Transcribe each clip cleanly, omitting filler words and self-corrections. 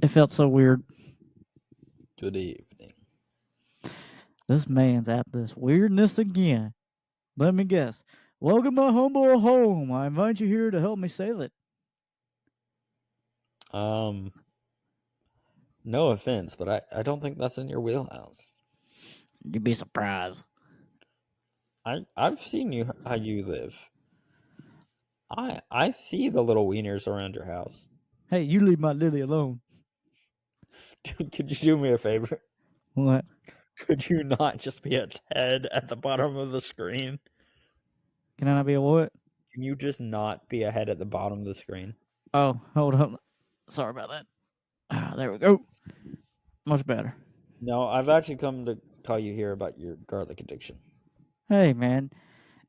It felt so weird. Good evening. This man's at this weirdness again. Let me guess. Welcome to my humble home. I invite you here to help me save it. Um, no offense, but I don't think that's in your wheelhouse. You'd be surprised. I've seen you how you live. I see the little wieners around your house. Hey, you leave my Lily alone. Could you do me a favor? What? Could you not just be a head at the bottom of the screen? Can I not be a what? Can you just not be a head at the bottom of the screen? Oh, hold up. Sorry about that. Ah, there we go. Much better. No, I've actually come to call you here about your garlic addiction. Hey, man.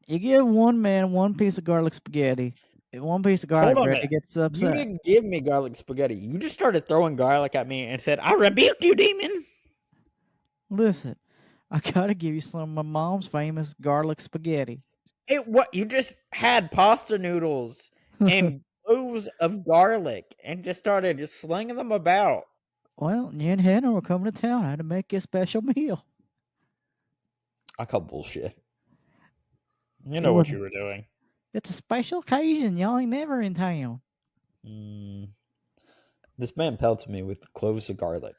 You give one man one piece of garlic spaghetti, and one piece of Hold garlic on a bread, he minute. gets You upset. didn't give me garlic spaghetti. You just started throwing garlic at me and said, "I rebuke you, demon." Listen, I gotta give you some of my mom's famous garlic spaghetti. It what you just had pasta noodles and cloves of garlic and just started just slinging them about. Well, you and Hannah were coming to town. I had to make you a special meal. I call bullshit. You It know what wasn't. you were doing. It's a special occasion. Y'all ain't never in town. Mm, this man pelts me with cloves of garlic.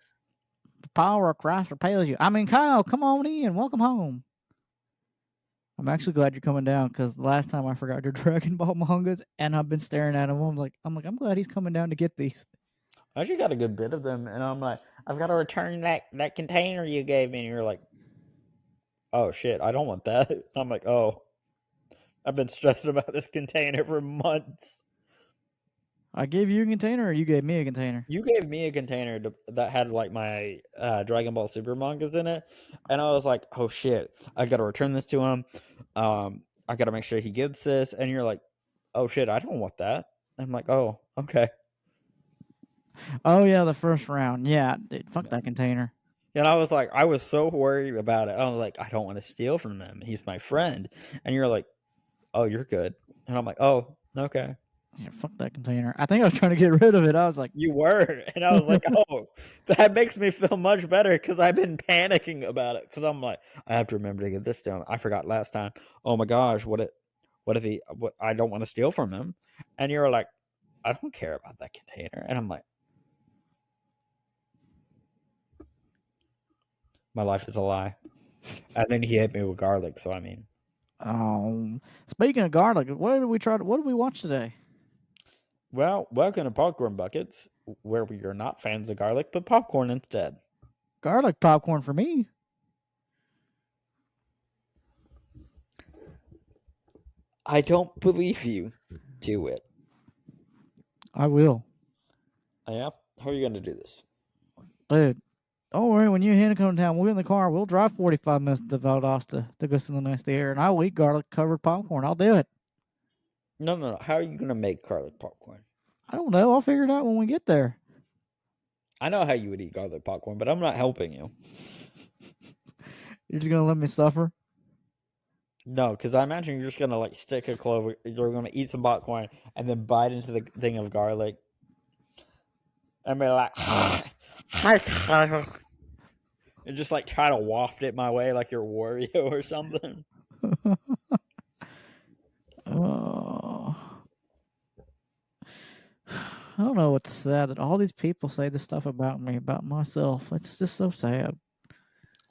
The power of Christ repels you. I mean, Kyle, come on in. Welcome home. I'm actually glad you're coming down because the last time I forgot your Dragon Ball mangas and I've been staring at him. I'm glad he's coming down to get these. I actually got a good bit of them, and I'm like, I've got to return that container you gave me. And you're like, oh shit, I don't want that. I'm like, oh, I've been stressing about this container for months. I gave you a container or you gave me a container? You gave me a container that had like my Dragon Ball Super mangas in it, and I was like, "Oh shit, I got to return this to him. I got to make sure he gets this." And you're like, "Oh shit, I don't want that." I'm like, "Oh, okay." Oh, yeah, the first round. Yeah, dude, fuck that container. And I was like, I was so worried about it. I was like, I don't want to steal from him. He's my friend. And you're like, "Oh, you're good." And I'm like, "Oh, okay." Yeah, fuck that container. I think I was trying to get rid of it. I was like, You were, and I was like, "Oh, that makes me feel much better because I've been panicking about it. Because I'm like, I have to remember to get this done. I forgot last time. Oh my gosh, what if he? What I don't want to steal from him." And you're like, "I don't care about that container." And I'm like, "My life is a lie." And then he hit me with garlic. So I mean, speaking of garlic, what did we try? What did we watch today? well, welcome to popcorn buckets, where we are not fans of garlic, but popcorn instead. Garlic popcorn for me. I don't believe you. Do it. I will, Yeah. How are you going to do this? dude. Don't worry. When you and Hannah come down, we'll get in the car. We'll drive 45 minutes to Valdosta to go see the next air, and I'll eat garlic covered popcorn. I'll do it. No, no, no. How are you going to make garlic popcorn? I don't know. I'll figure it out when we get there. I know how you would eat garlic popcorn, but I'm not helping you. You're just gonna let me suffer. No, because I imagine you're just gonna like stick a clove. You're gonna eat some popcorn and then bite into the thing of garlic and be like, and just like try to waft it my way like you're Wario or something. Oh, I don't know what's sad that all these people say this stuff about me, about myself. It's just so sad.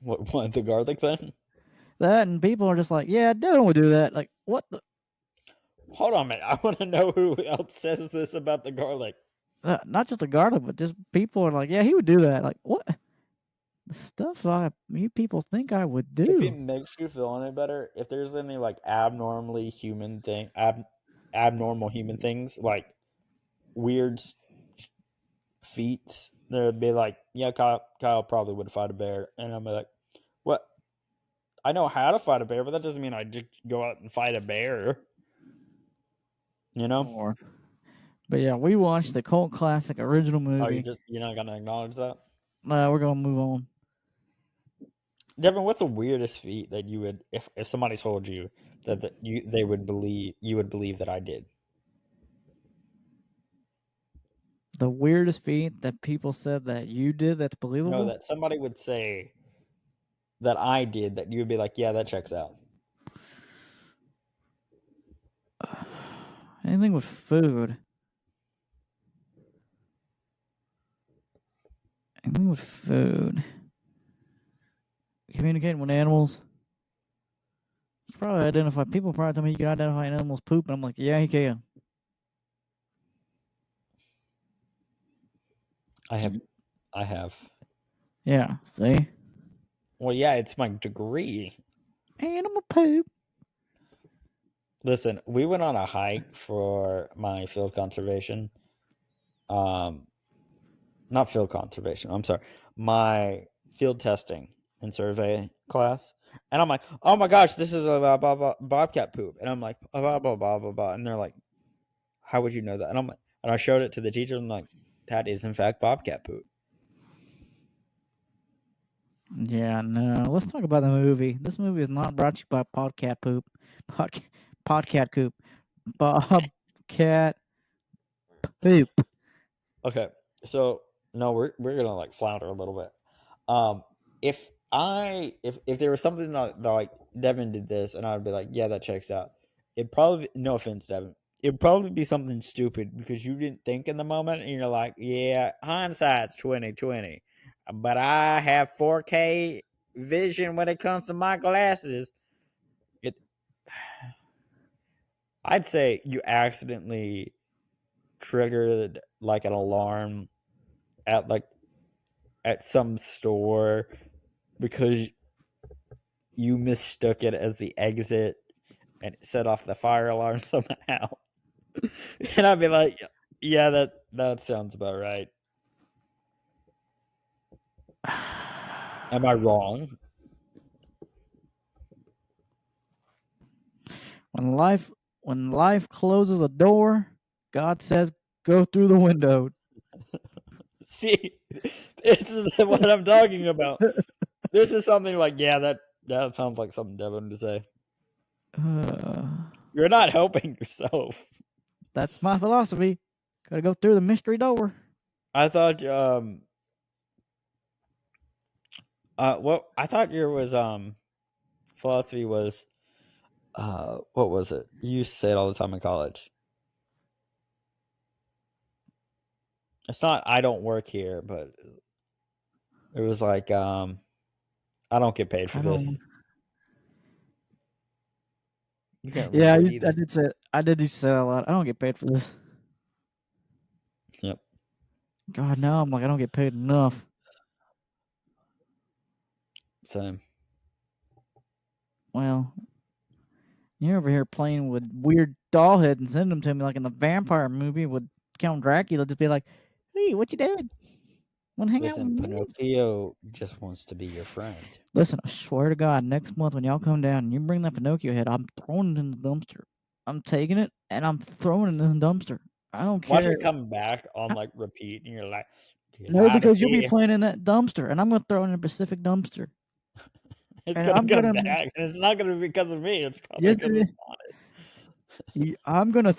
What the garlic thing? That and people are just like, yeah, Devin would do that. Like, what the? Hold on a minute. I want to know who else says this about the garlic. Not just the garlic, but just people are like, yeah, he would do that. Like, what? The stuff you people think I would If it do. makes you feel any better, if there's any like abnormal human things like weird feats, they'd be like, "Yeah, Kyle probably would fight a bear," and I'm like, "What? I know how to fight a bear, but that doesn't mean I just go out and fight a bear." You know? Or, but yeah, we watched the cult classic original Oh, movie. you're not gonna acknowledge that, We're gonna move on. Devin. What's the weirdest feat that you would, if somebody told you that they would believe you would believe that I did? The weirdest feat that people said that you did that's No, believable? that somebody would say that I did that you would be like, yeah, that checks out. Anything with food. Anything with food. Communicating with animals. You can probably identify. People probably tell me you can identify an animal's poop, and I'm like, yeah, you can. I have. Yeah, see? Well, yeah, it's my degree. Animal poop. Listen, we went on a hike for my field conservation. Not field conservation. I'm sorry, my field testing and survey class. And I'm like, oh my gosh, this is a bobcat poop. And I'm like, blah, blah, blah, blah, blah. And they're like, how would you know that? And I'm like, and I showed it to the teacher. And I'm like, that is in fact bobcat poop. Yeah, no. Let's talk about the movie. This movie is not brought to you by Podcat Poop. Podcat Coop. Bobcat Poop. Okay, so no, we're gonna like flounder a little bit. If if there was something that like Devin did this, and I'd be like, yeah, that checks out. It'd probably, no offense, Devin, it'd probably be something stupid because you didn't think in the moment, and you're like, yeah, hindsight's 2020, but I have 4K vision when it comes to my glasses. It, I'd say you accidentally triggered like an alarm at like at some store because you mistook it as the exit and it set off the fire alarm somehow. And I'd be like, yeah, that sounds about right. Am I wrong? When life closes a door, God says, go through the window. See, this is what I'm talking about. This is something like, yeah, that sounds like something Devin to say. You're not helping yourself. That's my philosophy. Gotta go through the mystery door. I thought what I thought your was philosophy was what was it? You used to say it all the time in college. It's not I don't work here, but it was like I don't get paid for I don't. this. You can't Yeah, remember it either. I did used to say that a lot. I don't get paid for this. Yep. God, now I'm like, I don't get paid enough. Same. Well, you're over here playing with weird doll heads and sending them to me like in the vampire movie with Count Dracula. Just be like, hey, what you doing? Want to hang out with Listen, me? Pinocchio just wants to be your friend. Listen, I swear to God, next month when y'all come down and you bring that Pinocchio head, I'm throwing it in the dumpster. I'm taking it and I'm throwing it in the dumpster. I don't Watch care. it come back on like repeat, and you're like, get No, out of because you'll be here. playing in that dumpster, and I'm gonna throw it in a Pacific dumpster, It's and gonna I'm come gonna. back, and it's not gonna be because of me. It's probably Yes, because it it's is. haunted. I'm gonna.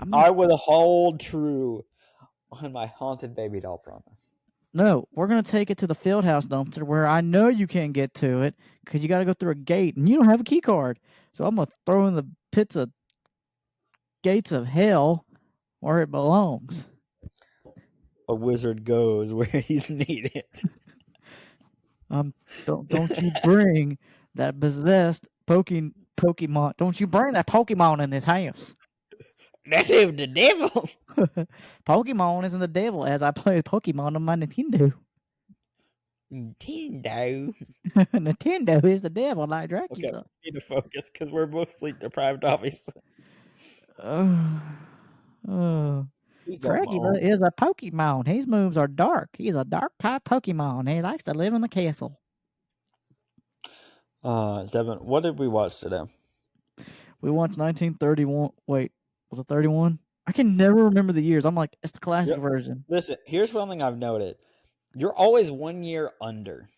I'm gonna. I will hold true on my haunted baby doll promise. No, we're gonna take it to the field house dumpster where I know you can't get to it because you got to go through a gate, and you don't have a key card. So I'm gonna throw in the pits of gates of hell where it belongs. A wizard goes where he's needed. Don't you bring that possessed Pokemon? Don't you bring that Pokemon in this house? That's even the devil. Pokemon isn't the devil, as I play Pokemon on my Nintendo. Nintendo. Nintendo is the devil, like Okay, Dracula. we need to focus because we're both sleep deprived, obviously. Oh, oh. He's on my Dracula own. is a Pokemon. His moves are dark. He's a dark type Pokemon. He likes to live in the castle. Devin, what did we watch today? We watched 1931. Wait, was it 31? I can never remember the years. I'm like, it's the classic Yep. version. Listen, here's one thing I've noted. You're always 1 year under.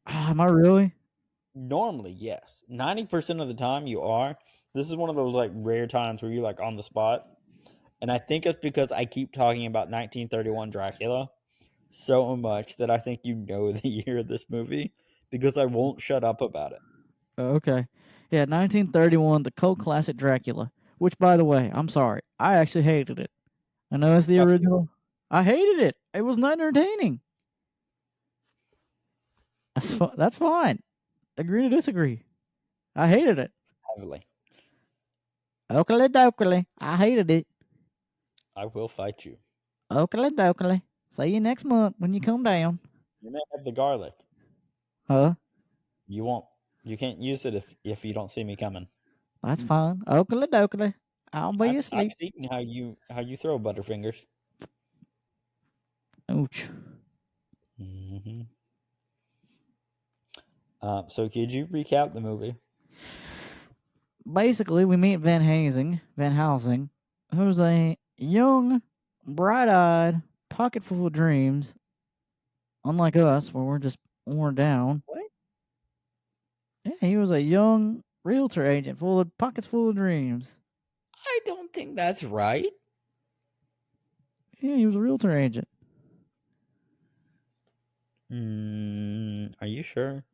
Am I really? Normally, yes. 90% of the time you are. This is one of those like rare times where you're like on the spot. And I think it's because I keep talking about 1931 Dracula so much that I think you know the year of this movie because I won't shut up about it. Okay. Yeah, 1931, the cult classic Dracula. Which, by the way, I'm sorry, I actually hated it. I know it's the Fuck you. original. I hated it. It was not entertaining. That's fine. Agree to disagree. I hated it. Heavily. Oakley dokley. I hated it. I will fight you. Oakley dokley. See you next month when you come down. You may have the garlic. Huh? You won't. You can't use it if you don't see me coming. That's fine. Oakley dokley. I'll be I've asleep. seen how you throw Butterfingers. Ouch. Mm-hmm. So could you recap the movie? Basically, we meet Van Helsing, who's a young, bright-eyed, pocket full of dreams. Unlike us, where we're just worn down. What? Yeah, he was a young realtor agent, pockets full of dreams. I don't think that's right. Yeah, he was a realtor agent. Are you sure?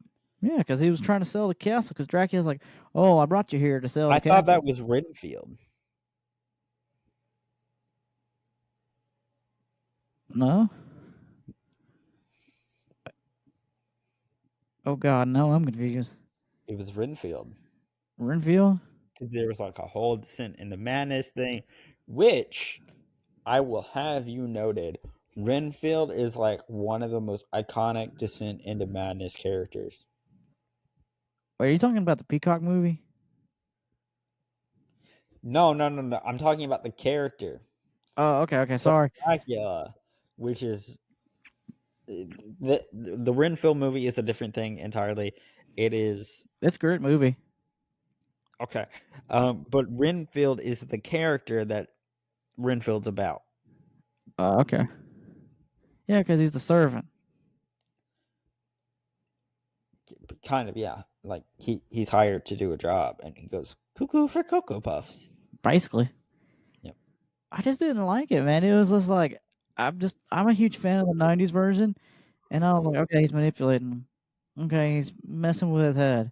Yeah, because he was trying to sell the castle. Because Dracula's like, "Oh, I brought you here to sell I the thought castle." that was Renfield. No. Oh God, no, I'm confused. It was Renfield. Renfield. Because there was like a whole Descent into Madness thing, which I will have you noted. Renfield is like one of the most iconic Descent into Madness characters. Wait, are you talking about the Peacock movie? No. I'm talking about the character. Oh, okay. So Sorry. Dracula, which is the Renfield movie is a different thing entirely. It is It's a great movie. okay, but Renfield is the character that Renfield's about. Okay. Yeah, because he's the servant. Kind of, yeah. Like he's hired to do a job, and he goes cuckoo for Cocoa Puffs. Basically. Yep. I just didn't like it, man. It was just like I'm a huge fan of the '90s version, and I was like, okay, he's manipulating him. Okay, he's messing with his head.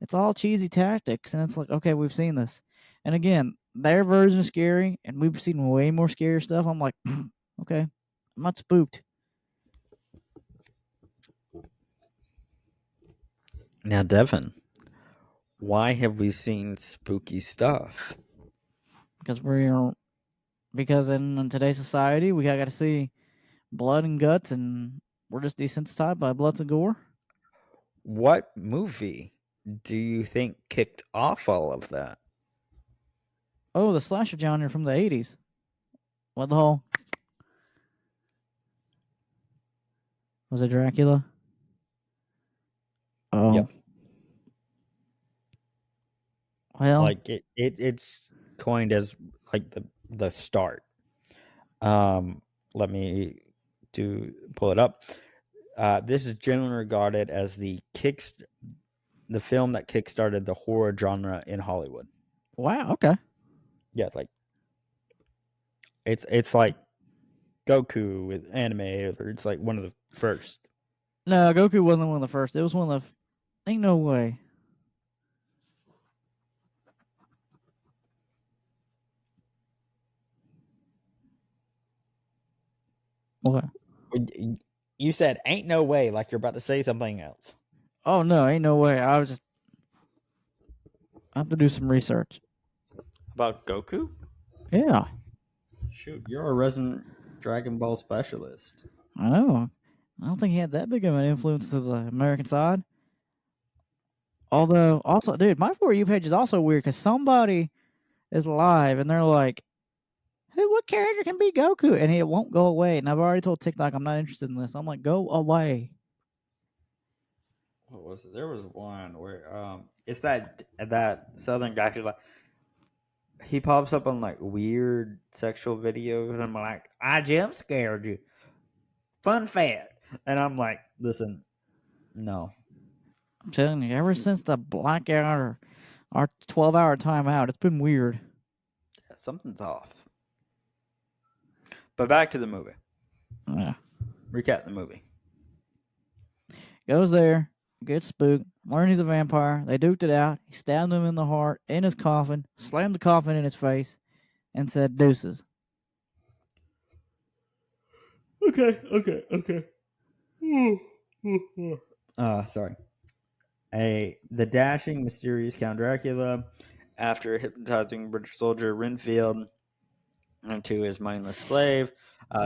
It's all cheesy tactics, and it's like, okay, we've seen this. And again, their version is scary, and we've seen way more scary stuff. I'm like, okay, I'm not spooked. Now, Devin, why have we seen spooky stuff? Because in today's society, we got to see blood and guts, and we're just desensitized by blood and gore. What movie do you think kicked off all of that? Oh, the slasher genre from the '80s. What the hell? Was it Dracula? Oh, Yep. well, Like it's coined as like the start. Let me pull it up. This is generally regarded as the film that kickstarted the horror genre in Hollywood. wow, okay. Yeah, like it's like Goku with anime, or it's like one of the first. No, Goku wasn't one of the first. It was one of the. Ain't no way. What? You said ain't no way, like you're about to say something else. Oh no, ain't no way. I have to do some research. About Goku? Yeah, Shoot, you're a resident Dragon Ball specialist. I know. I don't think he had that big of an influence to the American side. Although, also, dude, my For You page is also weird because somebody is live and they're like, "Hey, what character can be Goku?" And it won't go away. And I've already told TikTok I'm not interested in this. I'm like, go away. What was it? There was one where it's that southern guy who's like he pops up on like weird sexual videos and I'm like, I jump scared you. Fun fact. And I'm like, listen, no. I'm telling you, ever since the blackout or our 12-hour timeout, it's been weird. Something's off. But back to the movie. Yeah. Recap the movie. Goes there, gets spooked, learns he's a vampire. They duked it out. He stabbed him in the heart, in his coffin, slammed the coffin in his face, and said deuces. Okay. Sorry. The dashing, mysterious Count Dracula, after hypnotizing British soldier Renfield into his mindless slave,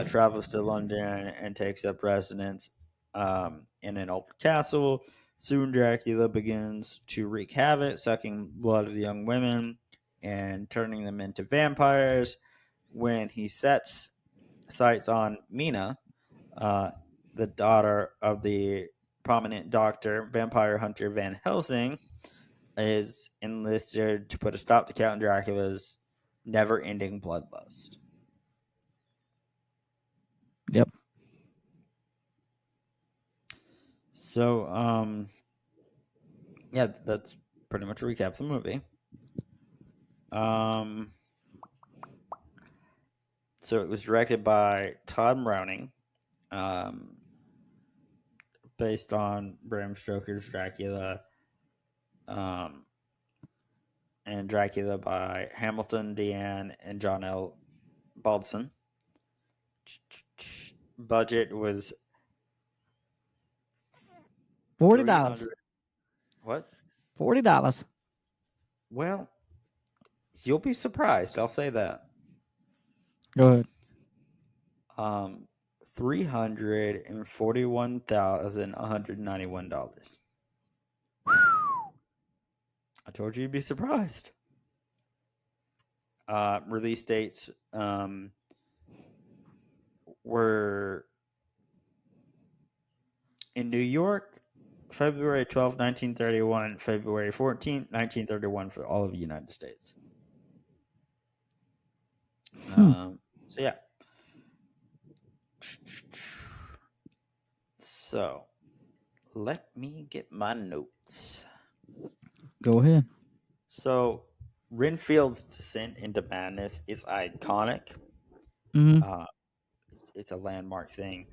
travels to London and takes up residence in an old castle. Soon, Dracula begins to wreak havoc, sucking blood of the young women and turning them into vampires. When he sets sights on Mina, the daughter of the prominent doctor, vampire hunter Van Helsing, is enlisted to put a stop to Count Dracula's never-ending bloodlust. Yep. So, yeah, that's pretty much a recap of the movie. So it was directed by Todd Browning, based on Bram Stoker's Dracula, and Dracula by Hamilton Deane and John L. Baldson. Budget was $40. What? $40. Well, you'll be surprised. I'll say that. Go ahead. $341,191. I told you you'd be surprised. Release dates were in New York, February 12, 1931, February 14, 1931 for all of the United States. So, yeah. So, let me get my notes. Go ahead. So, Renfield's descent into madness is iconic. Mm-hmm. It's a landmark thing.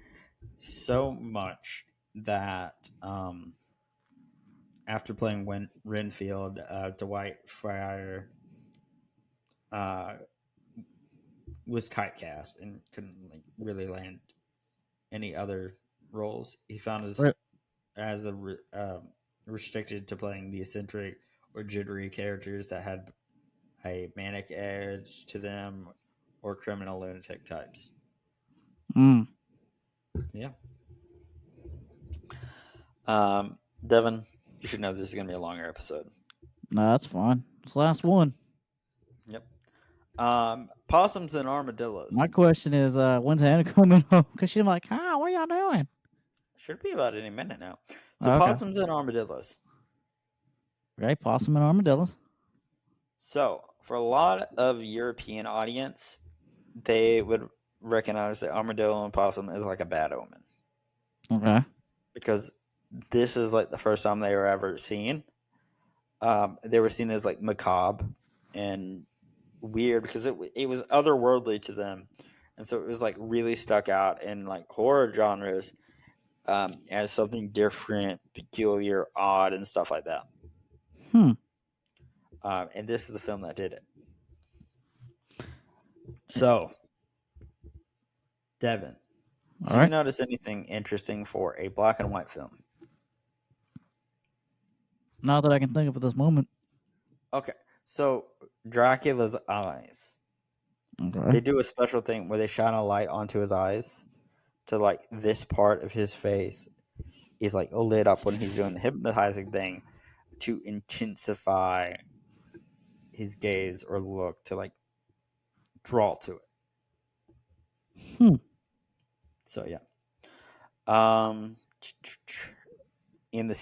So much that after playing Renfield, Dwight Fryer was typecast and couldn't really land any other roles. He found as restricted to playing the eccentric or jittery characters that had a manic edge to them or criminal lunatic types. Yeah. Devin, you should know this is going to be a longer episode. No, that's fine. It's the last one. Yep. Possums and armadillos. My question is, when's Hannah coming home? Because she's like, what are y'all doing? Should be about any minute now. So, Okay. possums and armadillos. Right, possum and armadillos. So, for a lot of European audience, they would recognize that armadillo and possum is like a bad omen. Okay. Because this is like the first time they were ever seen. They were seen as like macabre and weird because it was otherworldly to them, and so it was like really stuck out in like horror genres as something different, peculiar, odd, and stuff like that. And this is the film that did it. So, Devin, did you notice anything interesting for a black and white film? Not that I can think of at this moment. Okay, so Dracula's eyes. Okay. They do a special thing where they shine a light onto his eyes to like this part of his face is like lit up when he's doing the hypnotizing thing to intensify his gaze or look to like draw to it. So yeah. In the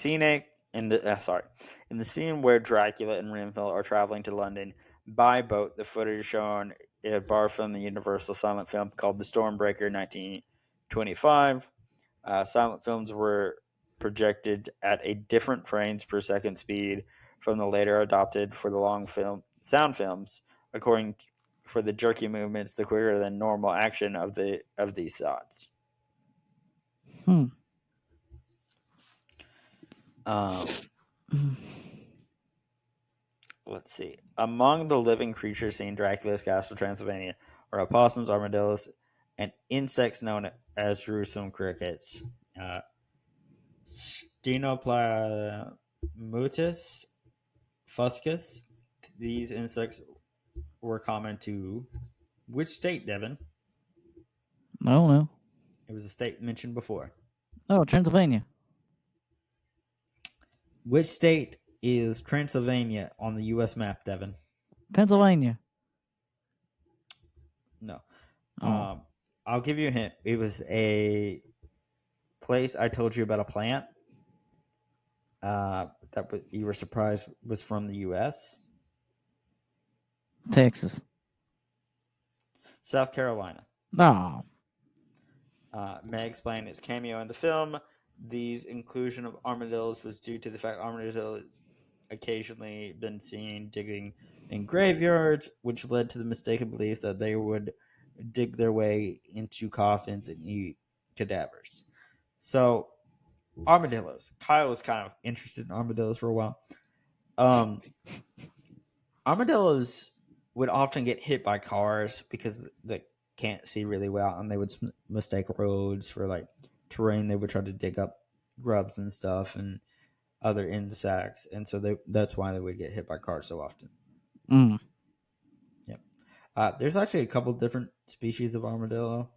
scene where Dracula and Renfield are traveling to London by boat, the footage shown in a bar from the Universal silent film called The Stormbreaker, 1925. Silent films were projected at a different frames per second speed from the later adopted for the long film sound films, according for the jerky movements, the quicker than normal action of these shots. Hmm. Let's see. Among the living creatures seen in Dracula's Castle, Transylvania, are opossums, armadillos, and insects known as Jerusalem crickets. Stenoplamutus fuscus. These insects were common to which state, Devin? I don't know. It was a state mentioned before. Oh, Transylvania. Which state is Transylvania on the U.S. map, Devin? Pennsylvania. No. Oh. I'll give you a hint. It was a place I told you about a plant that you were surprised was from the U.S. Texas. South Carolina. Oh. May explain its cameo in the film. These inclusion of armadillos was due to the fact armadillos occasionally been seen digging in graveyards, which led to the mistaken belief that they would dig their way into coffins and eat cadavers. So, armadillos. Kyle was kind of interested in armadillos for a while. Armadillos would often get hit by cars because they can't see really well, and they would mistake roads for like terrain. They would try to dig up grubs and stuff and other insects, and so that's why they would get hit by cars so often. Mm. Yep. There's actually a couple different species of armadillo.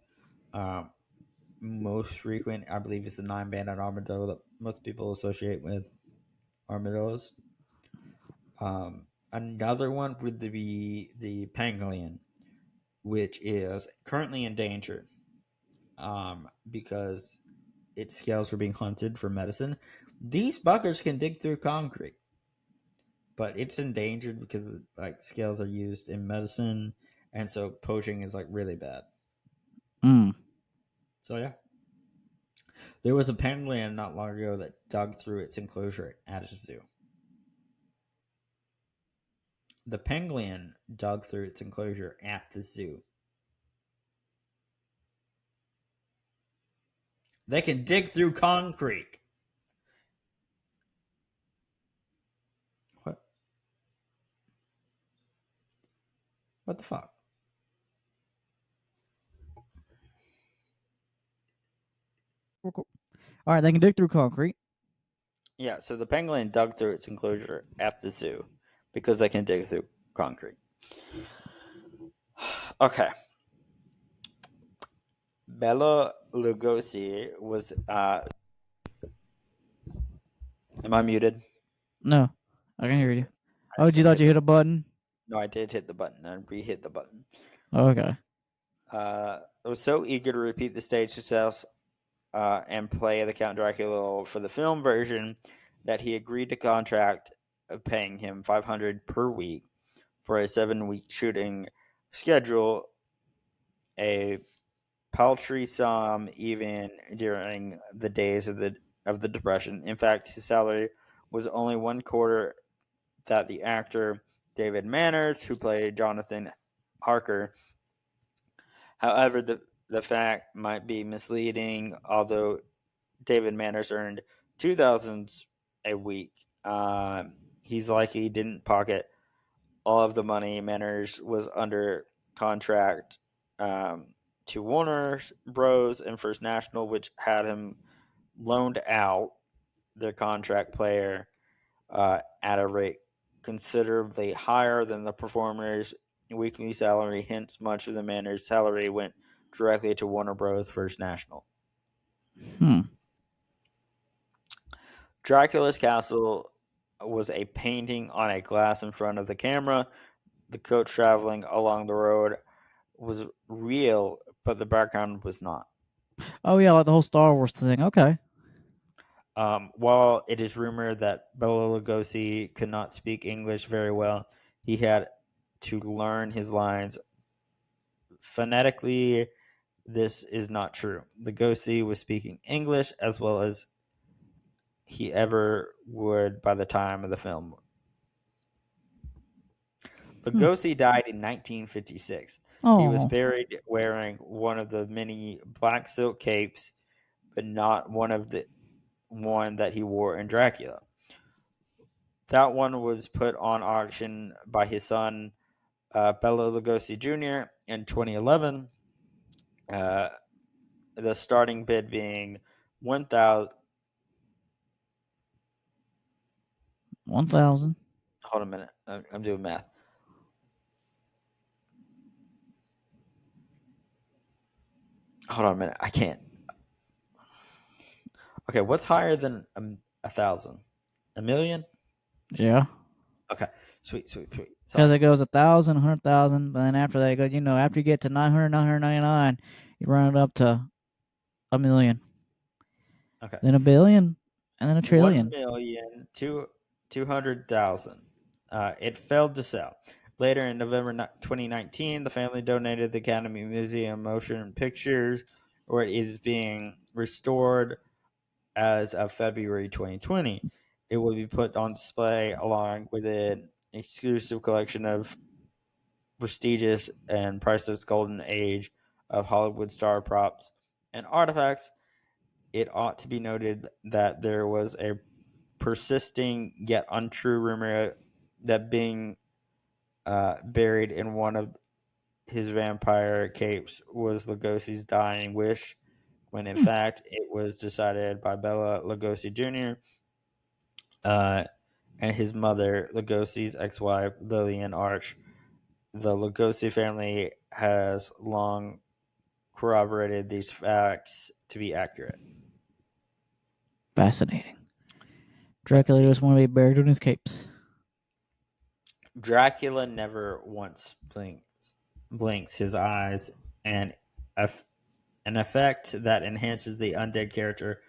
Most frequent, I believe, is the 9-banded armadillo that most people associate with armadillos. Another one would be the pangolin, which is currently endangered because its scales are being hunted for medicine. These buggers can dig through concrete, but it's endangered because like scales are used in medicine, and so poaching is like really bad. Mm. So yeah, there was a pangolin not long ago that dug through its enclosure at a zoo. The pangolin dug through its enclosure at the zoo. They can dig through concrete. What? What the fuck? All right, they can dig through concrete. Yeah, so the pangolin dug through its enclosure at the zoo because they can dig through concrete. Okay. Bela Lugosi was. Am I muted? No, I can hear you. I Oh, you thought you hit a button? No, I did hit the button and re-hit the button. Okay. I was so eager to repeat the stage success and play the Count Dracula for the film version that he agreed to contract paying him $500 per week for a 7-week shooting schedule, a paltry sum even during the days of the Depression. In fact, his salary was only one quarter that the actor David Manners, who played Jonathan Harker. However, the fact might be misleading, although David Manners earned $2,000 a week. He's likely didn't pocket all of the money. Manners was under contract to Warner Bros. And First National, which had him loaned out their contract player at a rate considerably higher than the performer's weekly salary. Hence, much of the Manners' salary went directly to Warner Bros. First National. Hmm. Dracula's castle was a painting on a glass in front of the camera. The coach traveling along the road was real, but the background was not. Oh yeah, like the whole Star Wars thing. Okay. While it is rumored that Bela Lugosi could not speak English very well, he had to learn his lines phonetically. This is not true. Lugosi was speaking English as well as he ever would by the time of the film. Lugosi died in 1956. He was Oh, buried wearing one of the many black silk capes, but not one that he wore in Dracula. That one was put on auction by his son, Bela Lugosi Jr. in 2011. Uh, the starting bid being 1,000. 1,000. Hold a minute, I'm doing math. Hold on a minute, I can't. Okay, what's higher than 1,000? A million? Yeah. Okay, sweet, sweet, sweet. Because Sorry. it goes 1,000, 100,000, but then after that, it goes, after you get to 900, 999, you run it up to a million, Okay, then a billion, and then a one trillion. million two hundred thousand. It failed to sell. Later in November 2019, the family donated the Academy Museum Motion Pictures, where it is being restored as of February 2020. It will be put on display along with an exclusive collection of prestigious and priceless golden age of Hollywood star props and artifacts. It ought to be noted that there was a persisting yet untrue rumor that being buried in one of his vampire capes was Lugosi's dying wish, when in Hmm. fact it was decided by Bela Lugosi Jr. Uh, and his mother, Lugosi's ex-wife Lillian Arch. The Lugosi family has long corroborated these facts to be accurate. Fascinating. Let's Dracula just see. want to be buried in his capes. Dracula never once blinks his eyes, and an effect that enhances the undead character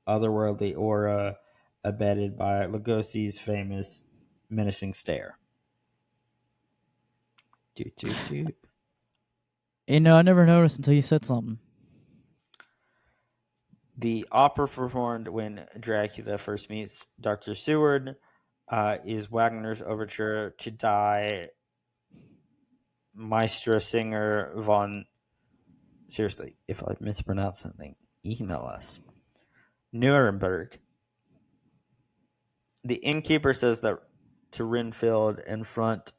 otherworldly aura abetted by Lugosi's famous menacing stare. Doot, doot, doot. I never noticed until you said something. The opera performed when Dracula first meets Dr. Seward is Wagner's overture to Die Meistersinger von. Seriously, if I mispronounce something, email us. Nuremberg. The innkeeper says that to Renfield in front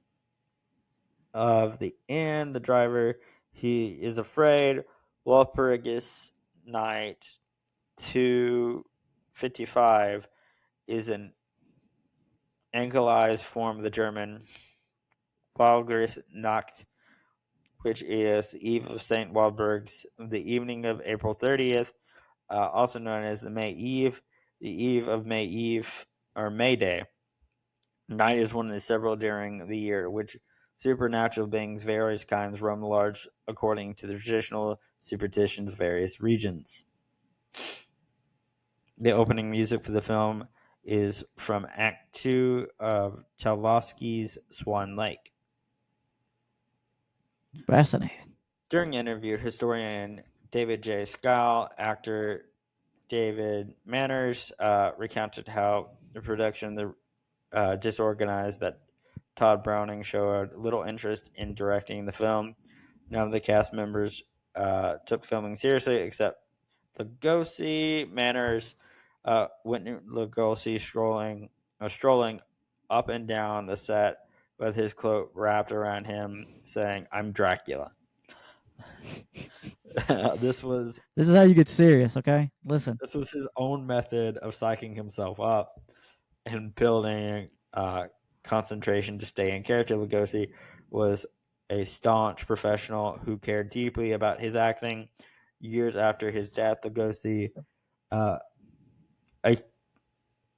of the inn, the driver, he is afraid. Walpurgis Night 255 is an anglicized form of the German Walpurgis Nacht, which is Eve of St. Walburg's, the evening of April 30th, also known as the May Eve, the Eve of May Eve, or May Day. Night is one of the several during the year which supernatural beings, various kinds, roam large according to the traditional superstitions of various regions. The opening music for the film is from Act 2 of Tchaikovsky's Swan Lake. Fascinating. During the interview, historian David J. Schall, actor David Manners recounted how the production of the disorganized, that Todd Browning showed little interest in directing the film. None of the cast members took filming seriously except Lugosi. Manners witnessed Lugosi strolling up and down the set with his cloak wrapped around him, saying, "I'm Dracula." this was This is how you get serious, okay? Listen. this was his own method of psyching himself up and building concentration to stay in character. Lugosi was a staunch professional who cared deeply about his acting. Years after his death, Lugosi, uh,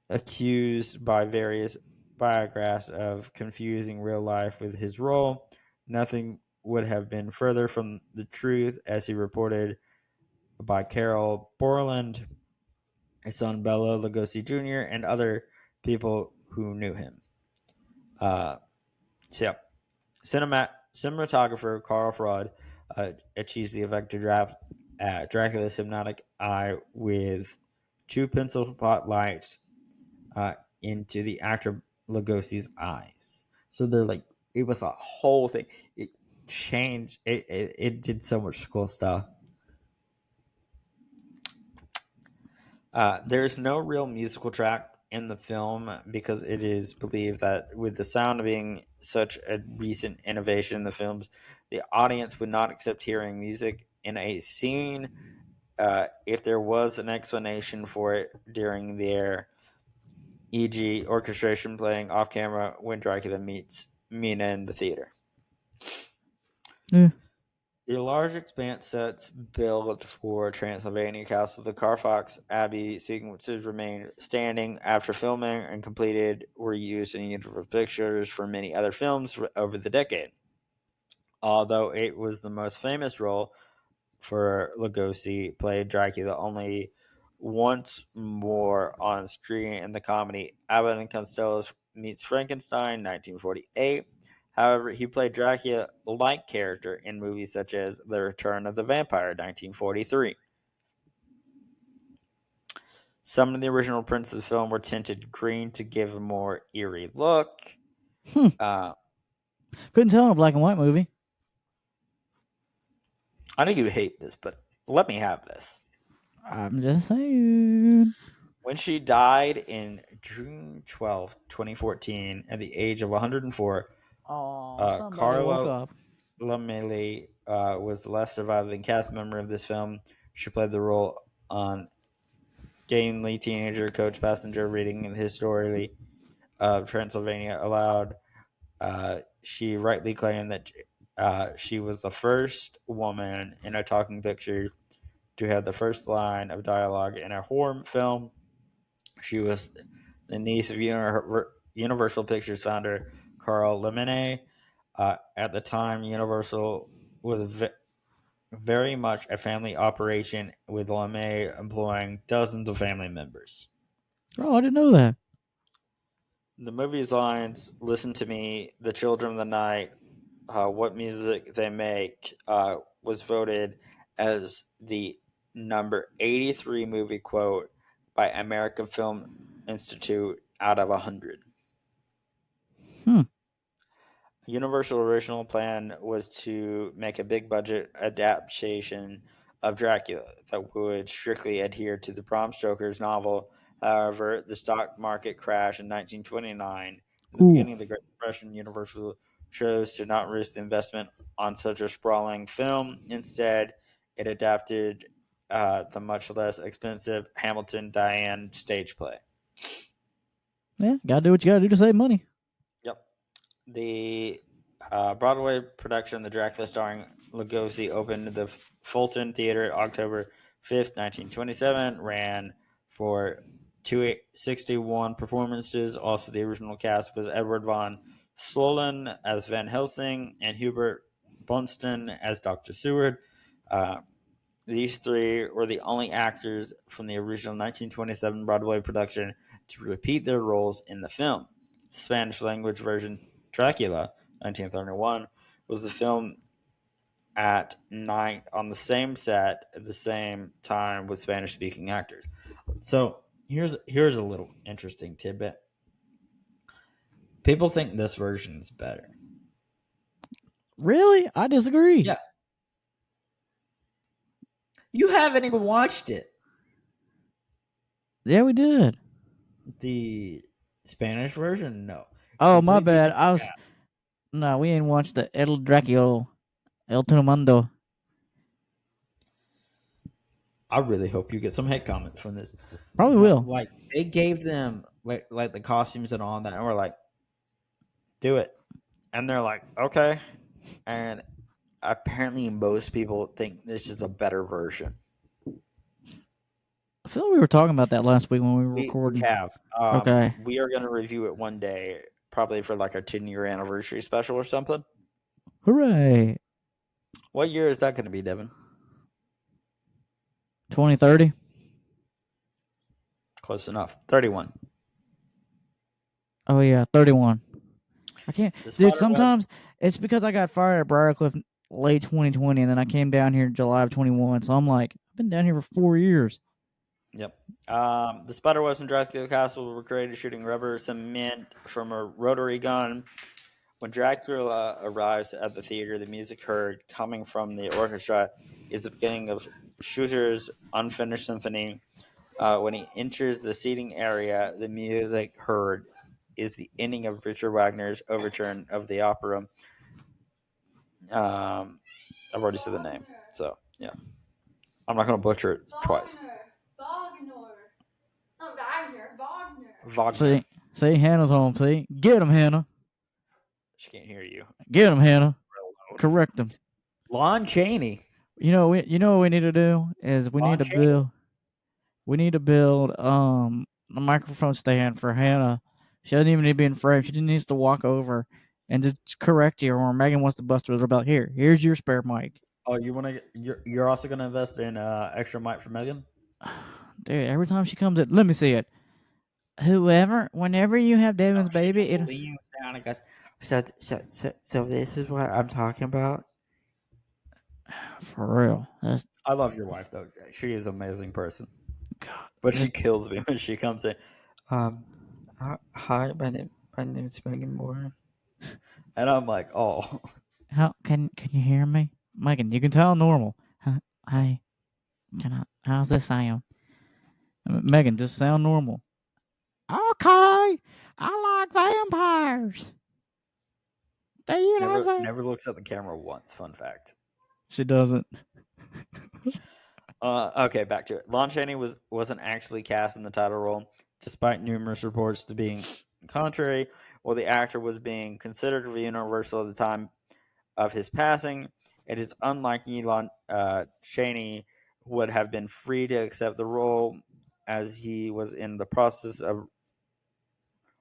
accused by various biographs of confusing real life with his role. Nothing would have been further from the truth, as he reported by Carol Borland, his son Bela Lugosi Jr., and other people who knew him. Uh, so, yeah. Cinematographer Carl Freud achieves the effect to draft Dracula's hypnotic eye with two pencil spotlights into the actor Lugosi's eyes. So they're like It was a whole thing. It changed. It did so much cool stuff. There's no real musical track in the film because it is believed that with the sound being such a recent innovation in the films, the audience would not accept hearing music in a scene if there was an explanation for it during their, e.g., orchestration playing off camera when Dracula meets Mina in the theater. Yeah. The large expanse sets built for Transylvania Castle, the Carfax Abbey sequences remained standing after filming and completed, were used in Universal Pictures for many other films over the decade. Although it was the most famous role for Lugosi, played Dracula only once more on screen in the comedy Abbott and Costello Meets Frankenstein, 1948. However, he played Dracula-like character in movies such as The Return of the Vampire, 1943. Some of the original prints of the film were tinted green to give a more eerie look. Hmm. Uh, Couldn't tell in a black and white movie. I know you hate this, but let me have this. I'm just saying. When she died in June 12th, 2014, at the age of 104, Oh, somebody woke Carlo up. Lamelli was the last surviving cast member of this film. She played the role on gamely teenager coach passenger reading the history of Transylvania aloud. She rightly claimed that she was the first woman in a talking picture to have the first line of dialogue in a horror film. She was the niece of Universal Pictures founder Carl Laemmle. At the time, Universal was very much a family operation, with Laemmle employing dozens of family members. Oh, I didn't know that. The movie's lines, "Listen to me, the children of the night, what music they make," was voted as the number 83 movie quote by American Film Institute out of 100. Hmm. Universal original plan was to make a big budget adaptation of Dracula that would strictly adhere to the Bram Stoker's novel. However, the stock market crash in 1929 and the Ooh. beginning of the Great Depression, Universal chose to not risk the investment on such a sprawling film. Instead, it adapted the much less expensive Hamilton Diane stage play. Yeah, gotta do what you gotta do to save money. Yep. The Broadway production, The Dracula, starring Lugosi, opened at the Fulton Theater October 5th, 1927, ran for 261 performances. Also, the original cast was Edward von Slolin as Van Helsing and Hubert Bunston as Dr. Seward. Uh, these three were the only actors from the original 1927 Broadway production to repeat their roles in the film. The Spanish language version, Dracula, 1931, was the film at night on the same set at the same time with Spanish speaking actors. So here's a little interesting tidbit. People think this version is better. Really? I disagree. Yeah. You haven't even watched it. Yeah, we did. The Spanish version, no. Oh, my Completely bad. different I was cast. no, we ain't watched the El Dracula, El Mundo. I really hope you get some hate comments from this. Probably But will. like they gave them like the costumes and all that, and we're like, do it. And they're like, okay. And apparently most people think this is a better version. I feel like we were talking about that last week when we were We recording. have. Okay. We are gonna review it one day, probably for like our 10-year anniversary special or something. Hooray. What year is that gonna be, Devin? 2030. Close enough. 31. Oh yeah, 31. I can't, The dude. spotter was Sometimes it's because I got fired at Briarcliff late 2020, and then I came down here in July of 21. So I'm like, I've been down here for 4 years. Yep. The spotter was from Dracula Castle were created shooting rubber cement from a rotary gun When Dracula arrives at the theater, the music heard coming from the orchestra is the beginning of Schuster's unfinished symphony. When he enters the seating area, the music heard is the ending of Richard Wagner's overture of the opera. I've already said the name, so yeah, I'm not going to butcher it twice. Wagner. It's not Wagner. Wagner. Wagner. See, Hannah's home. See, get him, Hannah. She can't hear you. Get him, Hannah. Correct him. Lon Chaney. You know what we need to do is we need to build a microphone stand for Hannah. She doesn't even need to be in frame. She just needs to walk over and just correct you, or Megan wants to bust her about here's your spare mic. Oh, you want to? You're also going to invest in extra mic for Megan? Dude, every time she comes in, let me see it. Whenever you have Devin's baby, it leans down and goes. So this is what I'm talking about. For real. I love your wife though. She is an amazing person. God, But she kills me when she comes in. Hi, my name is Megan Moore. And I'm like, oh. How can you hear me, Megan? You can tell normal. Hi, how's this sound? Megan, just sound normal. Okay, I like vampires. Do you like vampires? Never looks at the camera once. Fun fact. She doesn't. Okay, back to it. Lon Chaney wasn't actually cast in the title role, despite numerous reports to being contrary. While the actor was being considered for Universal at the time of his passing, it is unlikely Lon Chaney would have been free to accept the role, as he was in the process of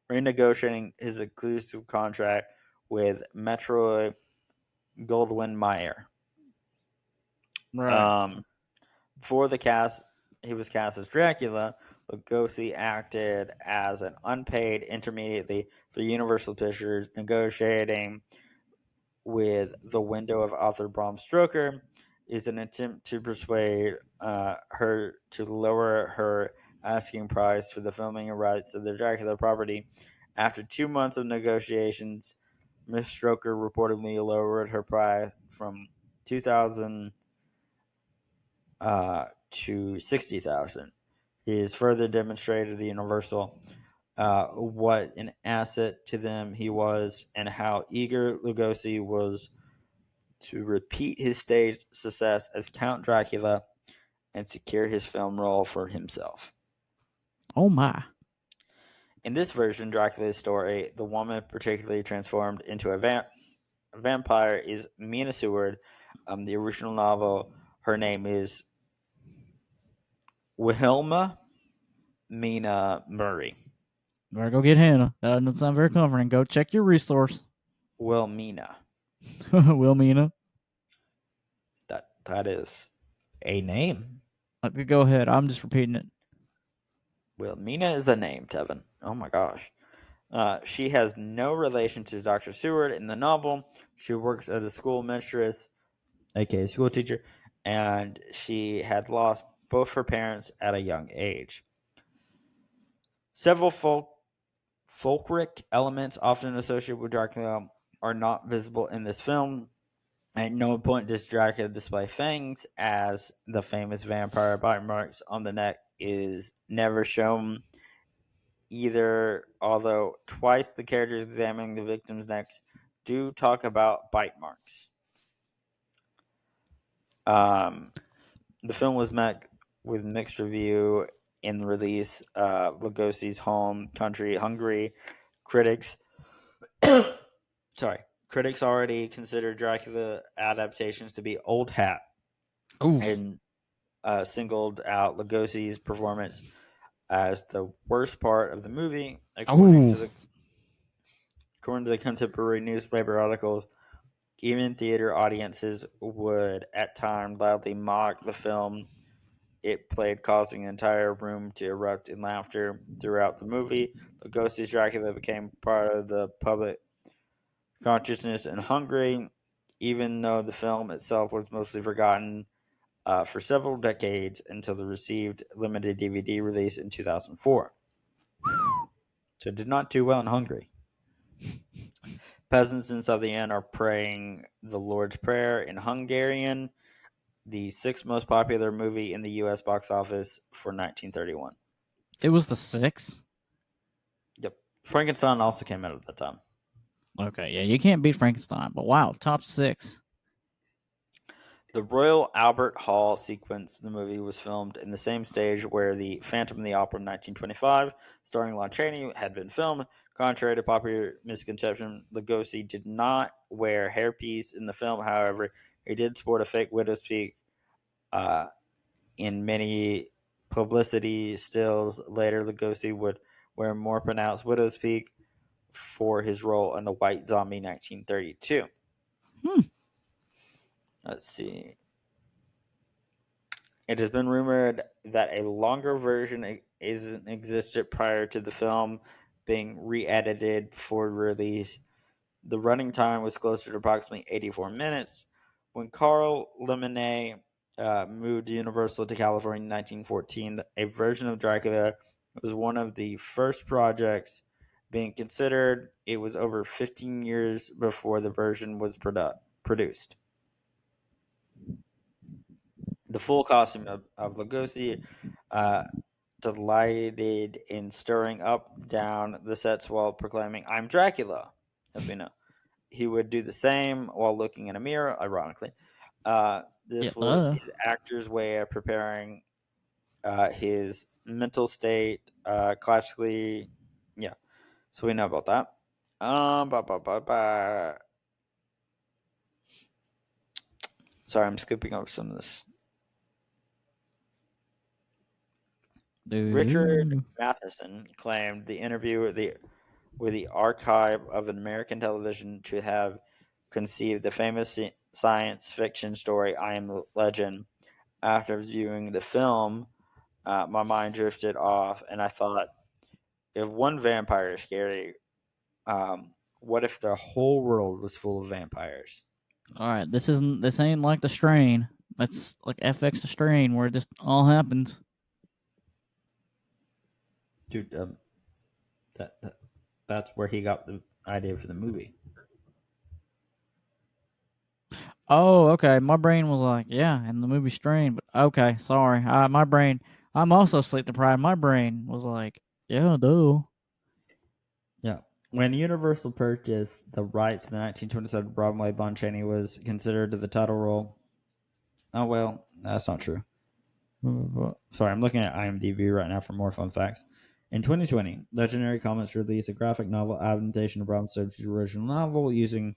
renegotiating his exclusive contract with Metro Goldwyn Mayer. Right. Before he was cast as Dracula. Lugosi acted as an unpaid intermediary for Universal Pictures, negotiating with the window of author Bram Stoker is an attempt to persuade her to lower her asking price for the filming rights of the Dracula property. After 2 months of negotiations, Miss Stoker reportedly lowered her price from $2,000 to $60,000. He has further demonstrated to Universal what an asset to them he was, and how eager Lugosi was to repeat his stage success as Count Dracula and secure his film role for himself. Oh my. In this version, Dracula's story, the woman particularly transformed into a vampire is Mina Seward. The original novel, her name is Wilhelma Mina Murray. Better go get Hannah. That doesn't sound very comforting. Go check your resource. Wilhelmina. Wilhelmina. That is a name. Go ahead. I'm just repeating it. Wilhelmina is a name, Devin. Oh my gosh. She has no relation to Dr. Seward in the novel. She works as a school mistress, aka school teacher, and she had lost both her parents at a young age. Several folkloric elements often associated with Dracula are not visible in this film. At no point does Dracula display fangs, as the famous vampire bite marks on the neck is never shown either, although twice the characters examining the victim's necks do talk about bite marks. The film was met with mixed review in the release. Lugosi's home country, Hungary, critics already considered Dracula adaptations to be old hat. Oof. And singled out Lugosi's performance as the worst part of the movie, according to the contemporary newspaper articles. Even theater audiences would at times loudly mock the film it played, causing the entire room to erupt in laughter throughout the movie. Lugosi's Dracula became part of the public consciousness in Hungary, even though the film itself was mostly forgotten for several decades until the received limited DVD release in 2004. So it did not do well in Hungary. Peasants inside the inn are praying the Lord's Prayer in Hungarian, the sixth most popular movie in the U.S. box office for 1931. It was the 6th? Yep. Frankenstein also came out at that time. Okay, yeah, you can't beat Frankenstein, but wow, top 6. The Royal Albert Hall sequence in the movie was filmed in the same stage where the Phantom of the Opera in 1925, starring Lon Chaney, had been filmed. Contrary to popular misconception, Lugosi did not wear hairpiece in the film. However, he did sport a fake widow's peak in many publicity stills. Later, Lugosi would wear more pronounced widow's peak for his role in The White Zombie 1932. Let's see. It has been rumored that a longer version existed prior to the film being re-edited for release. The running time was closer to approximately 84 minutes. When Carl Laemmle moved Universal to California in 1914, a version of Dracula was one of the first projects being considered. It was over 15 years before the version was produced. The full costume of Lugosi delighted in stirring up down the sets while proclaiming, "I'm Dracula," as we know. He would do the same while looking in a mirror, ironically. This was his actor's way of preparing his mental state classically. Yeah, so we know about that. Sorry, I'm skipping over some of this. Richard Matheson claimed the interview with the Archive of American Television to have conceived the famous science fiction story I Am Legend. After viewing the film, my mind drifted off, and I thought, if one vampire is scary, what if the whole world was full of vampires? All right, this ain't like The Strain. That's like FX The Strain, where it just all happens. Dude, that's where he got the idea for the movie. Oh, okay. My brain was like, yeah, and the movie Strain, but okay, sorry. My brain, I'm also sleep deprived. My brain was like, yeah, duh. Yeah. When Universal purchased the rights to the 1927 Broadway, Lon Chaney was considered the title role. Oh, well, that's not true. Sorry, I'm looking at IMDb right now for more fun facts. In 2020, Legendary Comics released a graphic novel adaptation of Bram Stoker's original novel using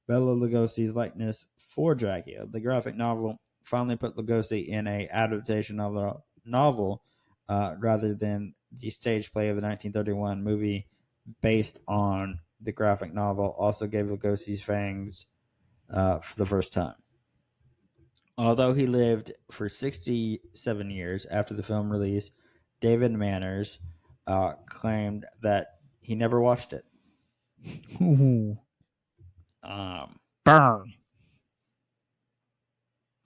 Bela Lugosi's likeness for Dracula. The graphic novel finally put Lugosi in a adaptation of the novel rather than the stage play of the 1931 movie based on the graphic novel. Also gave Lugosi's fangs for the first time. Although he lived for 67 years after the film release, David Manners claimed that he never watched it. Ooh. Um, Burn.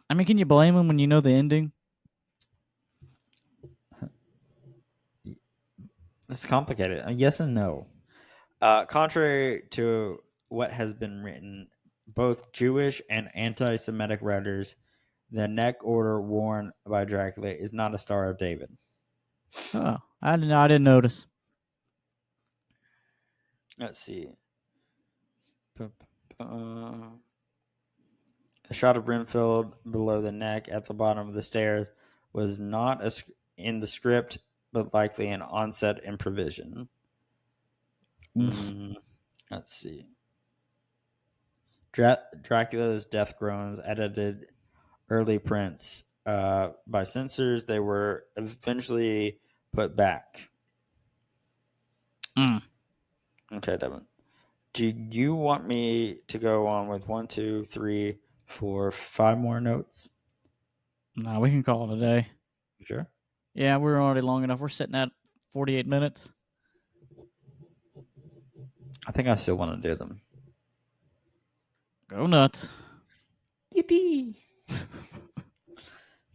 I mean, can you blame him when you know the ending? it's complicated. Yes and no. Contrary to what has been written, both Jewish and anti-Semitic writers, the neck order worn by Dracula is not a Star of David. Oh, I didn't notice. Let's see. A shot of Renfield below the neck at the bottom of the stairs was not in the script, but likely an on-set improvisation. Let's see. Dracula's death groans, edited early prints by censors. They were eventually put back. Okay, Devin. Do you want me to go on with 1, 2, 3, 4, 5 more notes? No, we can call it a day. Sure. Yeah, we're already long enough. We're sitting at 48 minutes. I think I still want to do them. Go nuts. Yippee!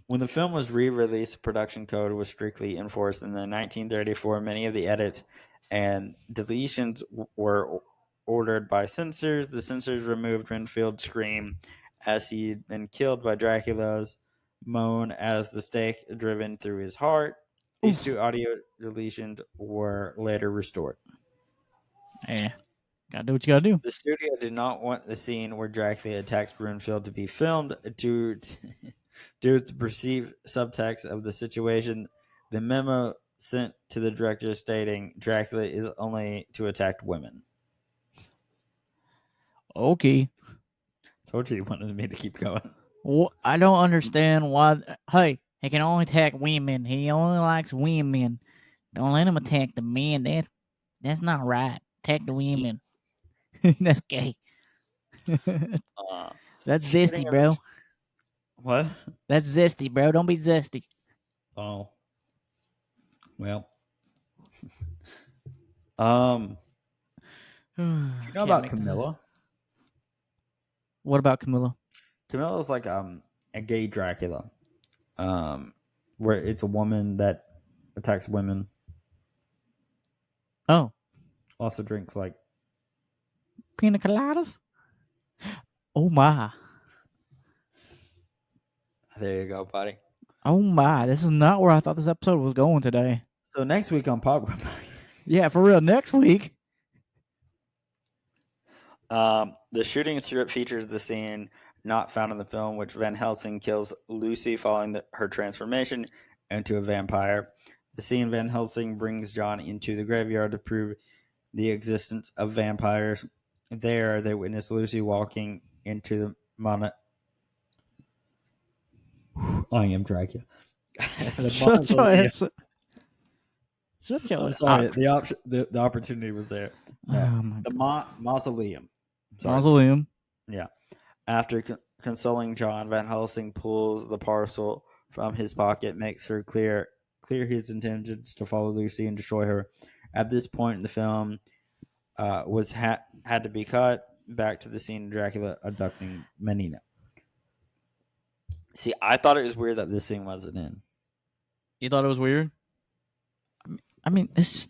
When the film was re-released, the production code was strictly enforced. In the 1934, many of the edits and deletions were ordered by censors. The censors removed Renfield's scream as he'd been killed by Dracula's moan as the stake driven through his heart. These Oof. two audio deletions were later restored. Yeah, gotta do what you gotta do. The studio did not want the scene where Dracula attacks Renfield to be filmed due to the perceived subtext of the situation. The memo sent to the director stating Dracula is only to attack women. Okay. Told you wanted me to keep going. Well, I don't understand why. Hey, he can only attack women. He only likes women. Don't let him attack the men. That's not right. Attack the women. That's gay. That's Shooting zesty, of bro. what? That's zesty, bro. Don't be zesty. Oh, well. You know about Camilla? What about Camilla? Camilla's like a gay Dracula. Where it's a woman that attacks women. Oh, Also drinks like pina coladas. Oh my. there you go, buddy. Oh my. This is not where I thought this episode was going today. So next week on Pop Yeah, for real. Next week. the shooting script features the scene not found in the film, which Van Helsing kills Lucy following her transformation into a vampire. The scene Van Helsing brings John into the graveyard to prove the existence of vampires. There, they witness Lucy walking into the I am Dracula. Shut your ass. Shut your I'm ass. sorry. The opportunity was there. No, Oh my the God. mausoleum. Sorry. Mausoleum. Yeah. After consoling John, Van Helsing pulls the parcel from his pocket, makes her clear his intentions to follow Lucy and destroy her. At this point, the film had to be cut back to the scene of Dracula abducting Menina. See, I thought it was weird that this scene wasn't in. You thought it was weird? I mean, it's just,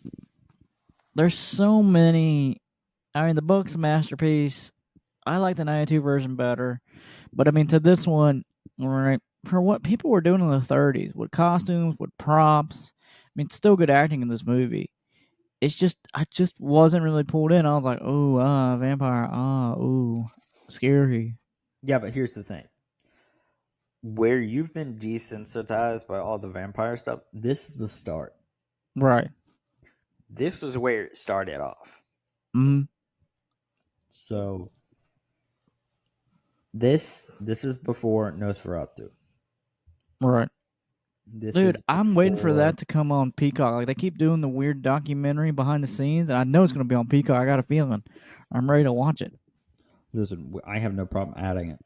there's so many. I mean, the book's a masterpiece. I like the 92 version better. But I mean, to this one, right, for what people were doing in the 30s with costumes, with props, I mean, it's still good acting in this movie. It's just, I just wasn't really pulled in. I was like, oh, vampire, ooh, scary. Yeah, but here's the thing. Where you've been desensitized by all the vampire stuff, this is the start. Right. This is where it started off. Mm-hmm. So this is before Nosferatu. Right. This Dude, is I'm waiting for before- that to come on Peacock. Like, they keep doing the weird documentary behind the scenes, and I know it's going to be on Peacock. I got a feeling. I'm ready to watch it. Listen, I have no problem adding it.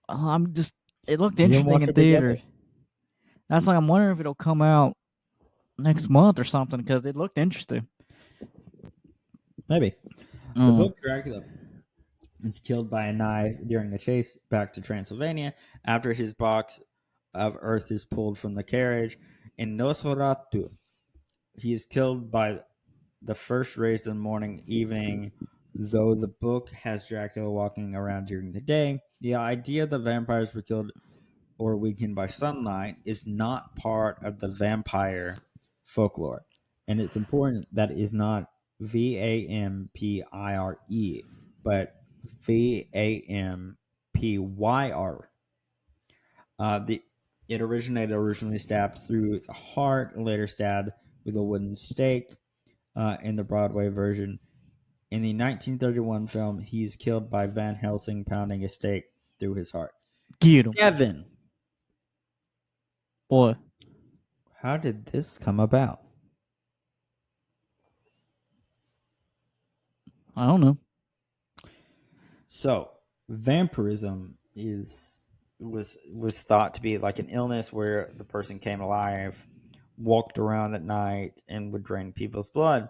I'm just, it looked You didn't interesting watch in it together? theaters. That's like, I'm wondering if it'll come out next month or something, because it looked interesting. Maybe. The Mm. book Dracula is killed by a knife during a chase back to Transylvania after his box of earth is pulled from the carriage. In Nosferatu, he is killed by the first rays of the morning evening. Though the book has Dracula walking around during the day, the idea that vampires were killed or weakened by sunlight is not part of the vampire folklore. And it's important that it is not vampire, but vampyr. It originally stabbed through the heart, and later stabbed with a wooden stake in the Broadway version. In the 1931 film, he's killed by Van Helsing pounding a stake through his heart. Get him. Devin, Boy. how did this come about? I don't know. So, vampirism was thought to be like an illness where the person came alive, walked around at night, and would drain people's blood.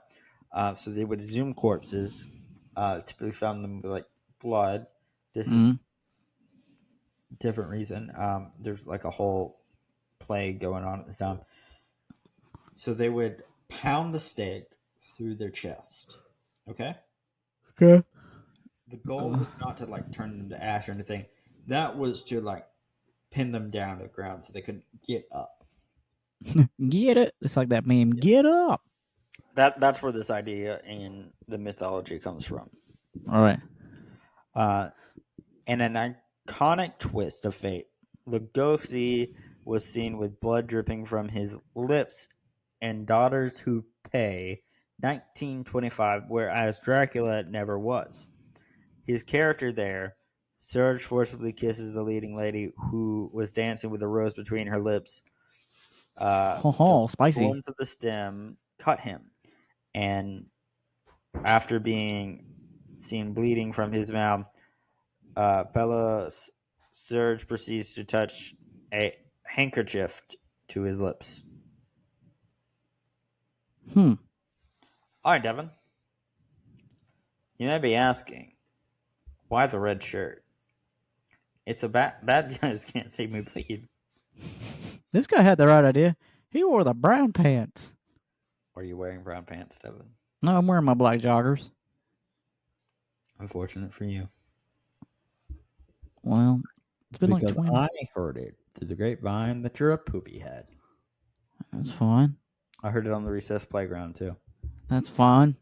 So they would exhume corpses, typically found them with like blood. This is Mhm. a different reason. There's like a whole plague going on at this time. So they would pound the stake through their chest. Okay? Okay. The goal was not to like turn them to ash or anything. That was to like pin them down to the ground so they couldn't get up. Get it? It's like that meme. Get up. That's where this idea in the mythology comes from. All right. In an iconic twist of fate, Lugosi was seen with blood dripping from his lips in Daughters Who Pay, 1925, whereas Dracula never was. His character there, Serge forcibly kisses the leading lady who was dancing with a rose between her lips. The Spicy. thorns of the stem cut him, and after being seen bleeding from his mouth, Bella Serge proceeds to touch a handkerchief to his lips. Hmm. All right, Devin. You may be asking, why the red shirt? It's a bad guys can't see me bleed. This guy had the right idea. He wore the brown pants. Are you wearing brown pants, Devin? No, I'm wearing my black joggers. Unfortunate for you. Well, it's been Because like 20. I heard it through the grapevine that you're a poopy head. That's fine. I heard it on the recess playground too. That's fine.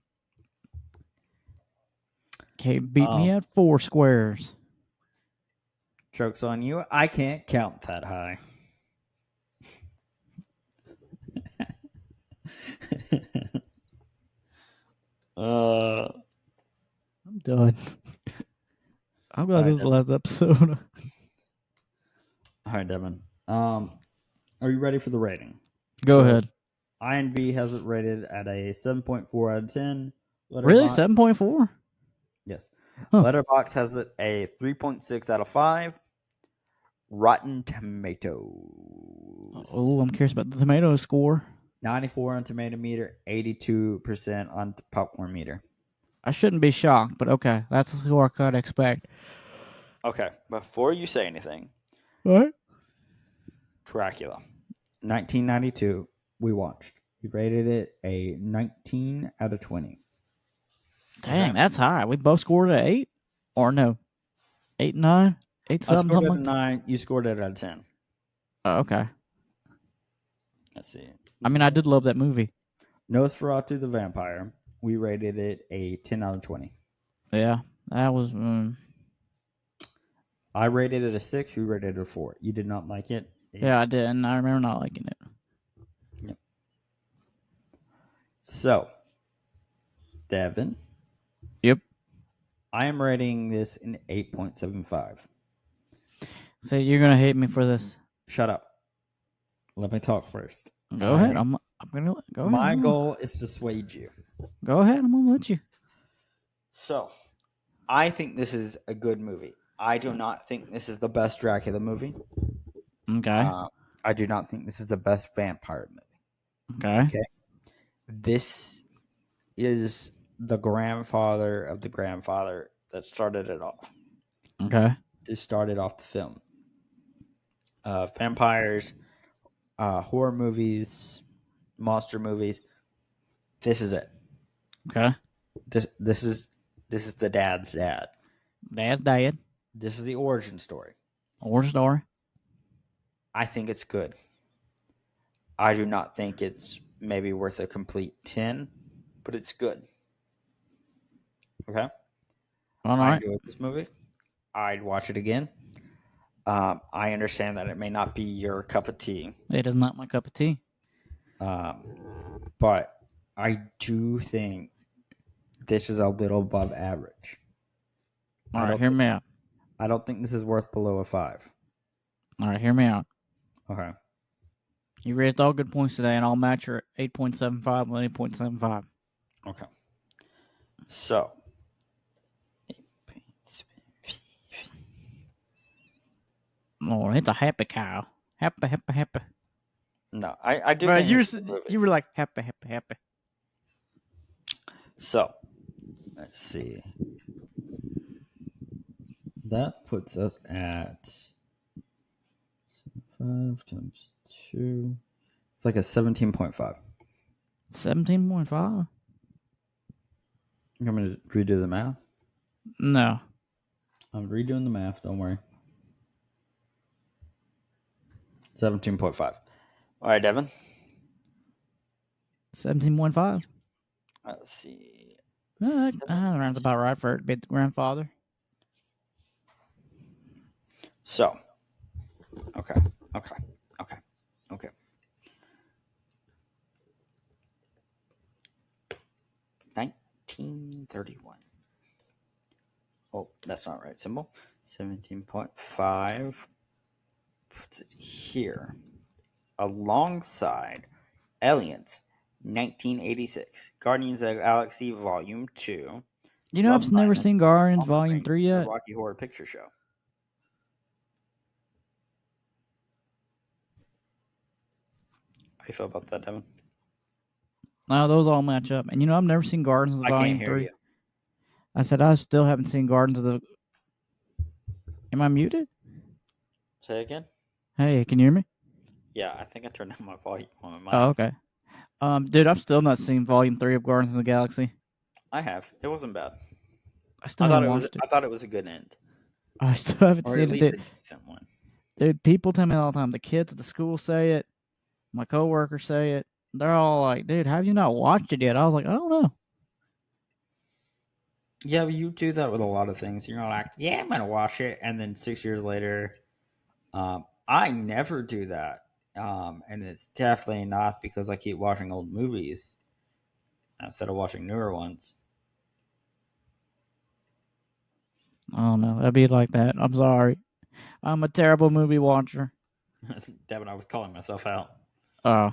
Can't beat me at 4 squares. Joke's on you. I can't count that high. I'm done. I'm glad All right, this is the last episode. All right, Devin. Are you ready for the rating? Go ahead. INB has it rated at a 7.4 out of 10. Really? 7.4? Yes. Huh. Letterboxd has it a 3.6 out of 5. Rotten Tomatoes. Oh, I'm curious about the tomato score. 94 on Tomato Meter, 82% on Popcorn Meter. I shouldn't be shocked, but okay. That's the score I could expect. Okay, before you say anything, What? Dracula, 1992, we watched. We rated it a 19 out of 20. Dang, Okay. that's high. We both scored at 8? Or no? 8, 9? 8, 7, I scored something it like a that? 9. You scored it out of 10. Oh, okay. Let's see. I mean, I did love that movie. Nosferatu the Vampire, we rated it a 10 out of 20. Yeah, that was... I rated it a 6. You rated it a 4. You did not like it? Yeah, I did, and I remember not liking it. Yep. So, Devin. Yep. I am rating this an 8.75. So you're going to hate me for this. Shut up. Let me talk first. Go ahead. I'm going to go ahead. My goal is to sway you. Go ahead. I'm going to let you. So, I think this is a good movie. I do not think this is the best Dracula movie. Okay. I do not think this is the best vampire movie. Okay. This is the grandfather of the grandfather that started it off. Okay. This started off the film. Vampires, horror movies, monster movies. This is it. Okay. This is the dad's dad. Dad's dad. This is the origin story. Or story. I think it's good. I do not think it's maybe worth a complete 10, but it's good. Okay? All I right. enjoyed this movie. I'd watch it again. I understand that it may not be your cup of tea. It is not my cup of tea. But I do think this is a little above average. All right, hear me out. I don't think this is worth below a 5. All right, hear me out. Okay. You raised all good points today, and I'll match your 8.75 with 8.75. Okay. So. Oh, it's a happy cow. Happy. No, I do But think you were like happy. So, let's see. That puts us at 5 times 2. It's like a 17.5. 17.5? You want me to redo the math? No. I'm redoing the math. Don't worry. 17.5. All right, Devin. 17.5. Let's see. That's about right for it to be the grandfather. So, okay. 1931. Oh, that's not right symbol. 17.5 puts it here alongside Aliens, 1986, Guardians of the Galaxy Volume 2, You know, Love I've never Simon, seen Guardians Palm Volume Springs, 3 and the yet. Rocky Horror Picture Show. How you feel about that, Devin? No, those all match up. And you know, I've never seen Guardians of I can't Volume hear 3. you. I said I still haven't seen Guardians of the. Am I muted? Say again? Hey, can you hear me? Yeah, I think I turned down my volume on my mic. Oh, okay. Dude, I've still not seen Volume 3 of Guardians of the Galaxy. I have. It wasn't bad. I still haven't watched it. I thought it was a good end, I still haven't or seen at it. least Dude. a decent one. Dude, people tell me all the time. The kids at the school say it. My coworkers say it. They're all like, "Dude, have you not watched it yet?" I was like, "I don't know." Yeah, but you do that with a lot of things. You're not like, yeah, I'm gonna watch it, and then 6 years later, I never do that, and it's definitely not because I keep watching old movies instead of watching newer ones. I don't know. It'd be like that. I'm sorry. I'm a terrible movie watcher. Devin, I was calling myself out. I'm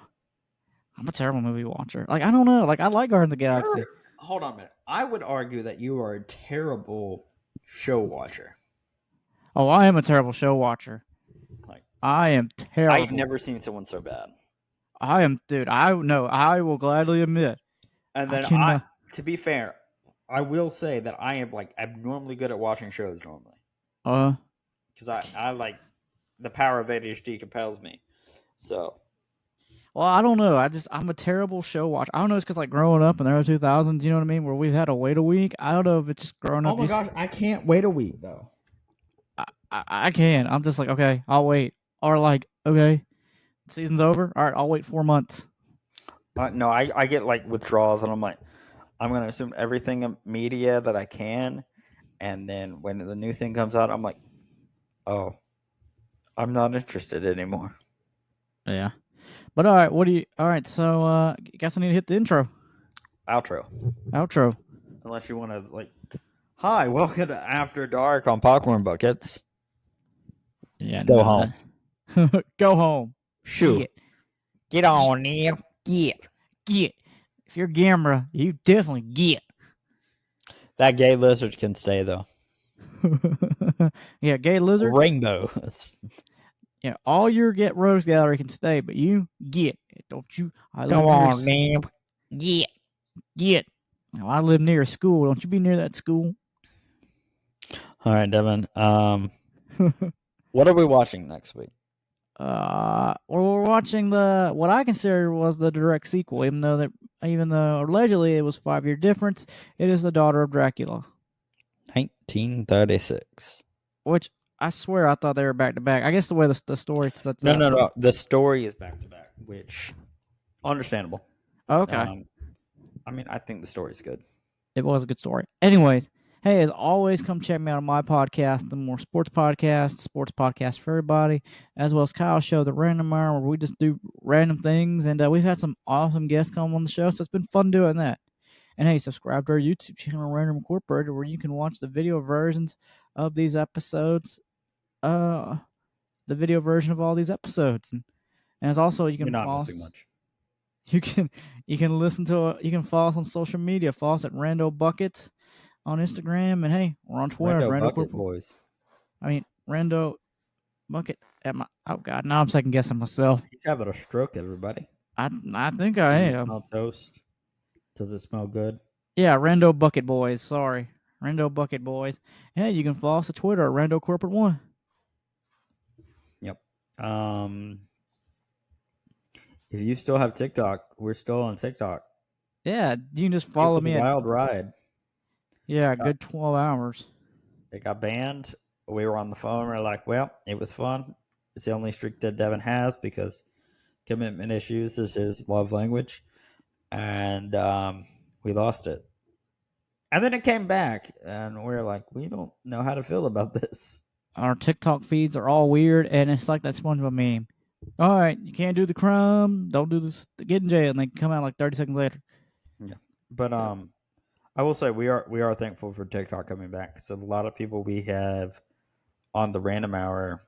a terrible movie watcher. Like, I don't know. Like, I like Guardians of the Galaxy. Hold on a minute. I would argue that you are a terrible show watcher. Oh, I am a terrible show watcher. Like, I am terrible. I've never seen someone so bad. I am, dude. I will gladly admit. And then to be fair, I will say that I am like abnormally good at watching shows normally. Because I like the power of ADHD compels me. So. Well, I don't know. I'm a terrible show watcher. I don't know. It's because like growing up in the early 2000s, you know what I mean, where we've had to wait a week. I don't know if it's just growing up. Oh my gosh, I can't wait a week though. I can. I'm just like, okay, I'll wait. Or like, okay, season's over. All right, I'll wait 4 months. No, I get like withdrawals, and I'm like, I'm gonna assume everything in media that I can, and then when the new thing comes out, I'm like, oh, I'm not interested anymore. Yeah. But all right, all right, so I guess I need to hit the Outro. Unless you want to like, hi, welcome to After Dark on Popcorn Buckets. Yeah. Go home. Go home. Shoot. Get on there. Get. If you're Gamera, you definitely get. That gay lizard can stay though. Yeah, gay lizard. Rainbows. Yeah, all your Get Rose Gallery can stay, but you get. Don't you? Go on, man. Get. Now, I live near a school. Don't you be near that school. All right, Devin. What are we watching next week? We're watching what I consider was the direct sequel, even though allegedly it was 5-year difference. It is The Daughter of Dracula, 1936. which I swear I thought they were back to back. I guess the way the story sets up. No. The story is back to back, which understandable. Okay. I mean, I think the story's good. It was a good story. Anyways, hey, as always, come check me out on my podcast, the More Sports Podcast for everybody, as well as Kyle's show, The Random Hour, where we just do random things. And we've had some awesome guests come on the show, so it's been fun doing that. And hey, subscribe to our YouTube channel, Random Incorporated, where you can watch the video versions of these episodes. The video version of all these episodes. And as also, you can follow us. Much. You can listen to you can follow us on social media. Follow us at Rando Buckets on Instagram, and hey, we're on Twitter. Rando Bucket Boys. I mean, Rando Bucket at my. Oh God, now I'm second guessing myself. He's having a stroke, everybody. I think I am. Smell toast. Does it smell good? Yeah, Rando Bucket Boys. Sorry, Rando Bucket Boys. Hey, you can follow us at Twitter at Rando Corporate 1. Yep. If you still have TikTok, we're still on TikTok. Yeah, you can just follow me. Wild ride. Yeah, Got- good 12 hours. It got banned. We were on the phone. We're like, well, it was fun. It's the only streak that Devin has because commitment issues is his love language. And we lost it. And then it came back, and we are like, we don't know how to feel about this. Our TikTok feeds are all weird, and it's like that SpongeBob meme. All right, you can't do the crime, don't do this, get in jail, and they come out like 30 seconds later. Yeah, but I will say we are thankful for TikTok coming back. So a lot of people we have on the random hour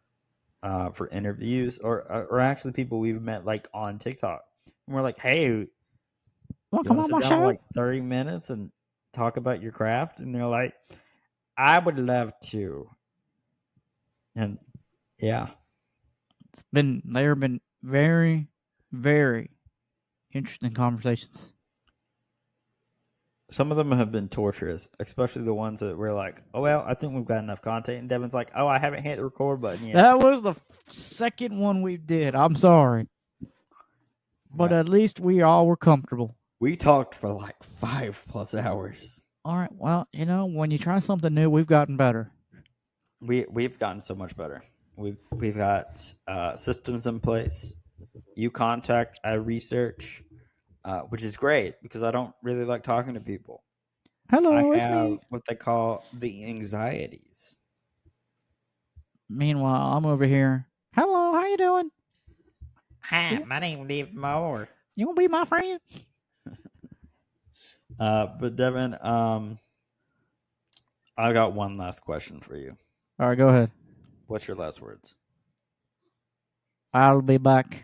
for interviews, or actually people we've met like on TikTok, and we're like, hey, you Want to come want to on sit my down for show? like 30 minutes and talk about your craft? And they're like, I would love to. And yeah, There have been very, very interesting conversations. some of them have been torturous, especially the ones that we're like, oh well, I think we've got enough content. And Devin's like, oh, I haven't hit the record button yet. That was the second one we did. I'm sorry. But Yeah. at least we all were comfortable. We talked for like 5+ hours. All right, well, when you try something new, we've gotten better. We've gotten so much better. We've got systems in place. You contact, I research, which is great because I don't really like talking to people. I Hello, it's have me. what they call the anxieties. Meanwhile, I'm over here. Hello, how you doing? Hi, my name is Dave Moore. You want to be my friend? But Devin, I got one last question for you. All right, go ahead. What's your last words? I'll be back.